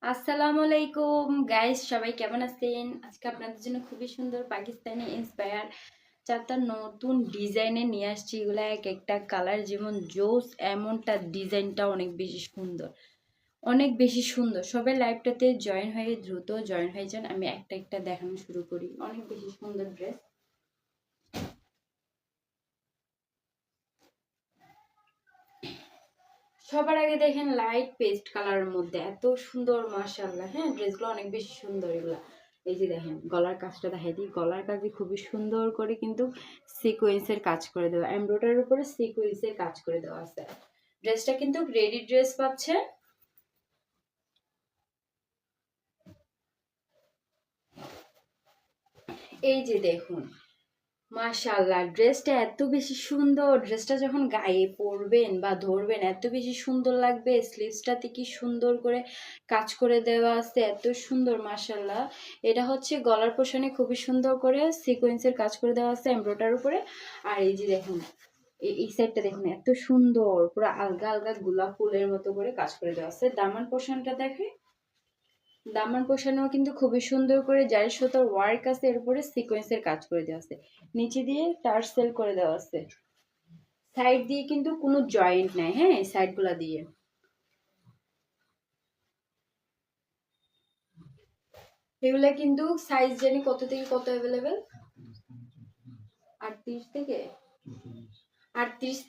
আসসালামু আলাইকুম গাইস, সবাই কেমন আছেন? আজকে আপনাদের জন্য খুবই সুন্দর পাকিস্তানি ইন্সপায়ার চারটা নতুন ডিজাইনে নিয়ে আসছি। এগুলা এক একটা কালার যেমন জোস, এমনটা ডিজাইনটা অনেক বেশি সুন্দর, অনেক বেশি সুন্দর। সবাই লাইভটাতে জয়েন হয়ে দ্রুত জয়েন হয়ে যান। আমি একটা একটা দেখানো শুরু করি। অনেক বেশি সুন্দর ড্রেস। সবার আগে দেখেন লাইট পেস্ট কালারের মধ্যে এত সুন্দর, মাশাআল্লাহ। হ্যাঁ, ড্রেসগুলো অনেক বেশি সুন্দর এগুলা। এই যে দেখেন গলার কাজটা দেখাই দিই। গলার কাজে খুবই সুন্দর করে কিন্তু সিকোয়েন্সের কাজ করে দেওয়া, এমব্রয়ডারির উপরে সিকোয়েন্সের কাজ করে দেওয়া আছে। ড্রেসটা কিন্তু রেডি ড্রেস পাচ্ছে। এই যে দেখুন, মাশাআল্লাহ, ড্রেসটা এত বেশি সুন্দর। ড্রেসটা যখন গায়ে পরবেন বা ধরবেন এত বেশি সুন্দর লাগবে। স্লিভসটাতে কি সুন্দর করে কাজ করে দেওয়া আছে, এত সুন্দর, মাশাআল্লাহ। এটা হচ্ছে গলার পোর্শনে খুবই সুন্দর করে সিকোয়েন্সের কাজ করে দেওয়া আছে এমব্রয়ডারির উপরে। আর এই যে দেখুন, এই সাইডটা দেখুন, এত সুন্দর পুরো আলগা আলগা গোলাপ ফুলের মতো করে কাজ করে দেওয়া আছে। দামান পোর্শনটা দেখে, দামান পোষানো কিন্তু খুবই সুন্দর করে জারি সুতার ওয়ার্ক আছে, এর উপরে সিকোয়েন্সের কাজ করে দেওয়া আছে। নিচে দিয়ে টার্সেল করে দেওয়া আছে। সাইড দিয়ে কিন্তু কোনো জয়েন্ট নাই, হ্যাঁ, এই সাইড গুলা দিয়ে। এগুলা কিন্তু সাইজ জানি কত থেকে কত অ্যাভেলেবেল। 38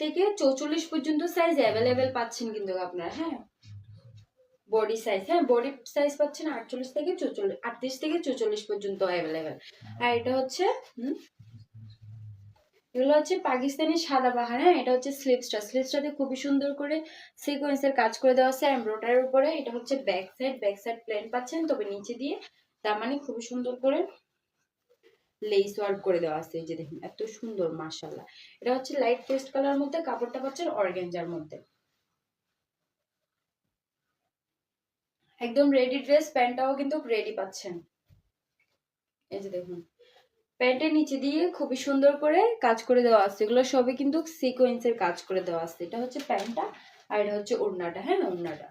থেকে 44 পর্যন্ত সাইজ অ্যাভেলেবেল পাচ্ছেন কিন্তু আপনারা। হ্যাঁ, বডি সাইজ, হ্যাঁ বডি সাইজ পাচ্ছেন 48 থেকে 44, 38 থেকে 44 পর্যন্ত অ্যাভেলেবেল। আর এটা হচ্ছে এগুলো হচ্ছে পাকিস্তানি সাদাবাহার। হ্যাঁ, এটা হচ্ছে স্লিভসটাতে খুবই সুন্দর করে সিকোয়েন্সের কাজ করে দেওয়া আছে এমব্রয়ডারির উপরে। এটা হচ্ছে ব্যাক সাইড প্লেন পাচ্ছেন, তবে নিচে দিয়ে দামানে খুবই সুন্দর করে লেস ওয়ার্ক করে দেওয়া আছে। এই যে দেখুন, এত সুন্দর, মাশাআল্লাহ। এটা হচ্ছে লাইট পেস্ট কালার মধ্যে, কাপড়টা পাচ্ছেন অর্গানজার মধ্যে। একদম রেডি ড্রেস, প্যান্টটাও কিন্তু রেডি পাচ্ছেন। এই যে দেখুন, প্যান্টের নিচে দিয়ে খুবই সুন্দর করে কাজ করে দেওয়া আছে। এগুলো সবই কিন্তু সিকোয়েন্সের কাজ করে দেওয়া আছে। এটা হচ্ছে প্যান্টটা, আর এটা হচ্ছে ওড়নাটা। হ্যাঁ, ওড়নাটা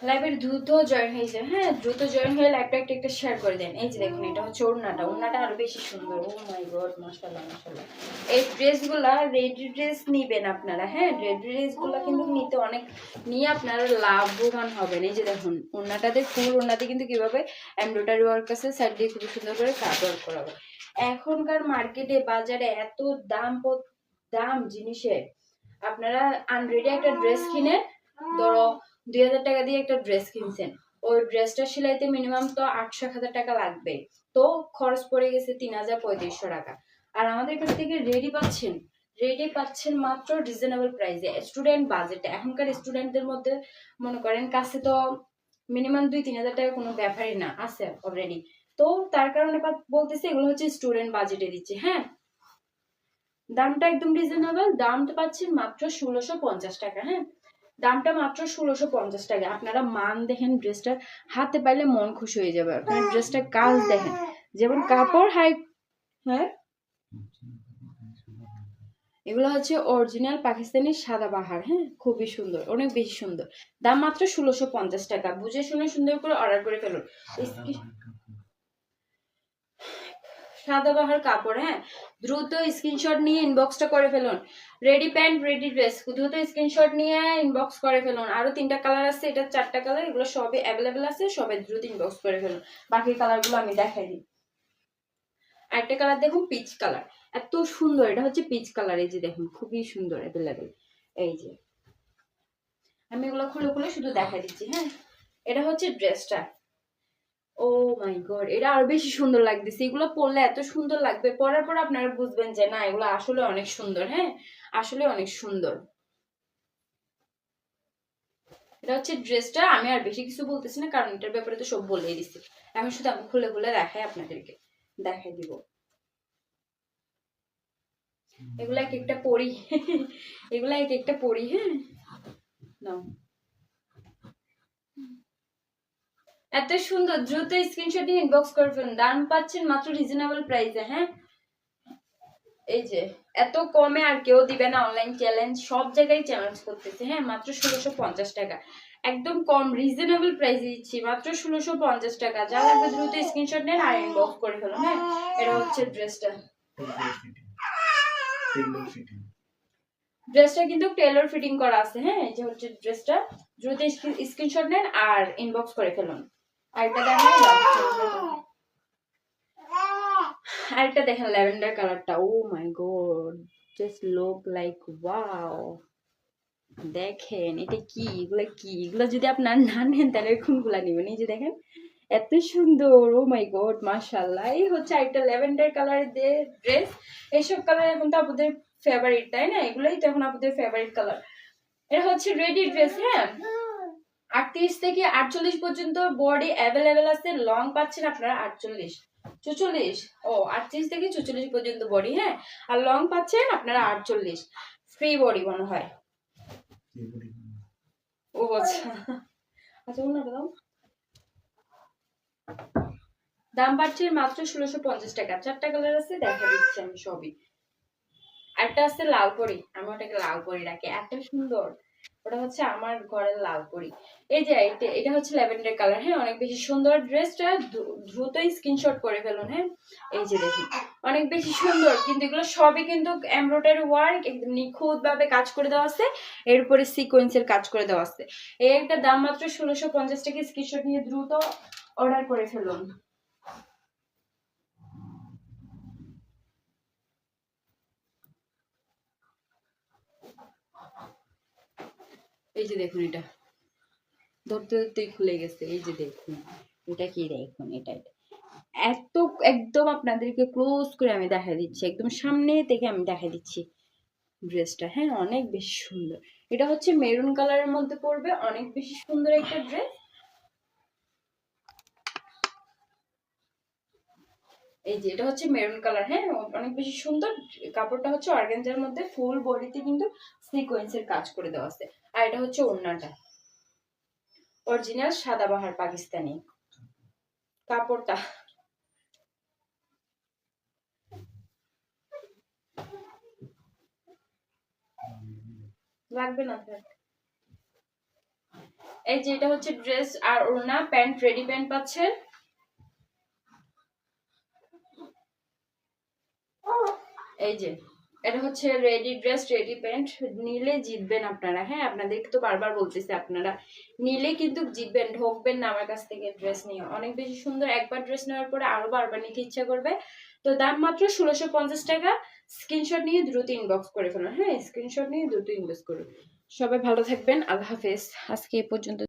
লাইভের দ্রুত জয়েন হয়ে যায়। হ্যাঁ, দ্রুত জয়েন হয়ে লাইভটা একটা একটা শেয়ার করে দেন। এই যে দেখুন, এটা হচ্ছে ওড়নাটা আরো বেশি সুন্দর। ও মাই গড, মাশাআল্লাহ মাশাআল্লাহ। এই ড্রেসগুলা রেডি ড্রেস নিবেন আপনারা। হ্যাঁ, রেডি ড্রেসগুলা কিন্তু নিতে অনেক, নিয়ে আপনারা লাভবান হবেন। এই যে দেখুন, ওড়নাটাতে ফুল ওড়নাতে কিন্তু কিভাবে এমব্রয়ডারি ওয়ার্ক আছে, সাইড দিয়ে খুব সুন্দর করে কাট ওয়ার্ক করা হবে। এখনকার মার্কেটে বাজারে এত দাম দাম জিনিসের, আপনারা আনরেডি একটা ড্রেস কিনে ধরো 2000 টাকা দিয়ে একটা ড্রেস কিনছেন, ওই ড্রেসটা সেলাইতে মিনিমাম তো 800-1000 টাকা লাগবে। তো খরচ পড়ে গেছে 3000-3500 টাকা। আর আমাদের কাছ থেকে রেডি পাচ্ছেন মাত্র রিজনেবল প্রাইসে, স্টুডেন্ট বাজেটে। এখনকার স্টুডেন্টদের মধ্যে মনে করেন কাছে তো মিনিমাম 2-3000 টাকা কোনো ব্যাপারই না, আছে অলরেডি। তো তার কারণে বলতেছি এগুলো হচ্ছে স্টুডেন্ট বাজেটে দিচ্ছে। হ্যাঁ, দামটা একদম রিজনেবল, দামটা পাচ্ছেন মাত্র 1650 টাকা। হ্যাঁ, দামটা মাত্র 1650 টাকা। আপনারা মান দেখেন, ড্রেসটা হাতে পাইলে মন খুশি হয়ে যাবে। আপনার ড্রেসটার কাজ দেখেন, যেমন কাপড় হাই। হ্যাঁ, এগুলো হচ্ছে অরিজিনাল পাকিস্তানি সাদাবাহার। হ্যাঁ, খুবই সুন্দর, অনেক বেশি সুন্দর। দাম মাত্র 1650 টাকা। বুঝে শুনে সুন্দর করে অর্ডার করে ফেলুন। সাদাবাহার কাপড়। হ্যাঁ, দ্রুত স্ক্রিনশট নিয়ে ইনবক্সটা করে ফেলুন। রেডি প্যান্ট রেডি ড্রেস, দ্রুত স্ক্রিনশট নিয়ে ইনবক্স করে ফেলুন। আরো 3টা কালার আছে, এটা 4টা কালার, এগুলো সবই অ্যাভেলেবেল আছে। সবাই দ্রুত ইনবক্স করে ফেলুন। বাকি কালারগুলো আমি দেখাই দিই। আরেকটা কালার দেখুন, পিচ কালার, এত সুন্দর। এটা হচ্ছে পিচ কালার। এই যে দেখুন, খুবই সুন্দর, অ্যাভেলেবেল। এই যে আমি এগুলো খুলে খুলে শুধু দেখাই দিচ্ছি। হ্যাঁ, এটা হচ্ছে ড্রেসটা। ও মাই গড, এটা আরো বেশি সুন্দর লাগতেছে। এগুলো পরলে এত সুন্দর লাগবে, পরার পর আপনারা বুঝবেন যে না, এগুলো আসলে অনেক সুন্দর। হ্যাঁ, আসলে অনেক সুন্দর। এটা হচ্ছে ড্রেসটা। আমি আর বেশি কিছু বলতেছি না, কারণ এটার ব্যাপারে তো সব বলেই দিছি। এখন শুধু আমি খুলে খুলে দেখাই আপনাদেরকে, দেখাই দিব। এগুলা এক একটা পরি এগুলা এক একটা পরি। হ্যাঁ, নাও, এত সুন্দর, দ্রুত স্ক্রিনশট নিয়ে ইনবক্স করে ফেলুন। দাম পাচ্ছেন মাত্র রিজনেবল প্রাইসে। হ্যাঁ, এই যে এত কমে আর কেউ দিবে না। অনলাইন চ্যালেঞ্জ সব জায়গায় চ্যালেঞ্জ করতেছে। হ্যাঁ, মাত্র 1650 টাকা, একদম কম রিজনেবল প্রাইসে দিচ্ছি, মাত্র 1650 টাকা। যা লাগবে দ্রুত স্ক্রিনশট নেন আর ইনবক্স করে ফেলুন। হ্যাঁ, এটা হচ্ছে ড্রেসটা। ড্রেসটা কিন্তু টেলর ফিটিং করা আছে। হ্যাঁ, এই যে হচ্ছে ড্রেসটা, দ্রুত স্ক্রিনশট নেন আর ইনবক্স করে ফেলুন। আরেকটা দেখেন, আরেকটা দেখেন ল্যাভেন্ডার কালারটা। Oh my god, just look like wow. দেখেন এটা কি, এগুলো কি, এগুলো যদি আপনার না নেন তাহলে কোনগুলা নেবেন? এই যে দেখেন এত সুন্দর, ও মাই গড মাশাআল্লাহ। এই হচ্ছে একটা ল্যাভেন্ডার কালারের ড্রেস। এইসব কালার এখন তো আপনাদের ফেভারিট, তাই না? এগুলোই তো এখন আপনাদের ফেভারিট কালার। এটা হচ্ছে রেডি ড্রেস। হ্যাঁ, 38 থেকে 48 পর্যন্ত বডি অ্যাভেলেবেল আছে। লং পাচ্ছেন আপনারা 48 44, ও 38 থেকে 44 পর্যন্ত বডি। হ্যাঁ, আর লং পাচ্ছেন আপনারা 48, ফ্রি বডি মনে হয়। ও আচ্ছা আচ্ছা, ওনাটা দাও। দাম পাচ্ছে মাত্র 1650 টাকা। 4টা কালার আছে, দেখা দিচ্ছি আমি সবই। একটা আছে লাল পরি, আমি ওটাকে লাল পরি রাখি, এত সুন্দর। ওটা হচ্ছে আমার ঘরের লাল পরি। এই যে এটা হচ্ছে ল্যাভেন্ডার কালার। হ্যাঁ, অনেক বেশি সুন্দর। ড্রেসটা দ্রুতই স্ক্রিনশট করে ফেলুন। হ্যাঁ, এই যে দেখুন অনেক বেশি সুন্দর, কিন্তু এগুলো সবই কিন্তু এমব্রয়ডারি ওয়ার্ক, একদম নিখুঁত ভাবে কাজ করে দেওয়া আছে। এর উপরে সিকোয়েন্সের কাজ করে দেওয়া আছে। এই একটা দাম মাত্র 1650 টাকা। স্ক্রিনশট নিয়ে দ্রুত অর্ডার করে ফেলুন। এই যে দেখুন, এটা ধরতে ধরতেই খুলে গেছে। এই যে দেখুন, এটা কি দেখুন, এটা এত একদম আপনাদেরকে ক্লোজ করে আমি দেখা দিচ্ছি, একদম সামনে থেকে আমি দেখা দিচ্ছি ড্রেসটা। হ্যাঁ, অনেক বেশি সুন্দর। এটা হচ্ছে মেরুন কালারের মধ্যে পড়বে, অনেক বেশি সুন্দর একটা ড্রেস। এই যে এটা হচ্ছে মেরুন কালার। হ্যাঁ, অনেক বেশি সুন্দর। কাপড়টা হচ্ছে অর্গানজার মধ্যে, ফুল বডিতে কিন্তু সিকোয়েন্সের কাজ করে দেওয়া আছে। আর এটা হচ্ছে ওড়নাটা, অরিজিনাল সাদাবাহার পাকিস্তানি কাপড়টা। লাগবে না স্যার। এই যে এটা হচ্ছে ড্রেস আর ওড়না, প্যান্ট রেডি প্যান্ট পাচ্ছেন। এই যে এটা হচ্ছে রেডি ড্রেস, রেডি প্যান্ট। নিলে জিতবেন আপনারা। হ্যাঁ, আপনাদেরকে তো বারবার বলতেছি, আপনারা নিলে কিন্তু জিতবেন, ঢোকবেন না আমার কাছ থেকে ড্রেস নিয়ে। অনেক বেশি সুন্দর, একবার ড্রেস নেওয়ার পরে আরো বারবার নিতে ইচ্ছা করবে। তো দাম মাত্র 1650 টাকা। স্ক্রিনশট নিয়ে দ্রুত ইনবক্স করে ফেলুন। হ্যাঁ, স্ক্রিনশট নিয়ে দ্রুত ইনবক্স করুন। সবাই ভালো থাকবেন, আল্লাহ হাফেজ। আজকে এ পর্যন্ত।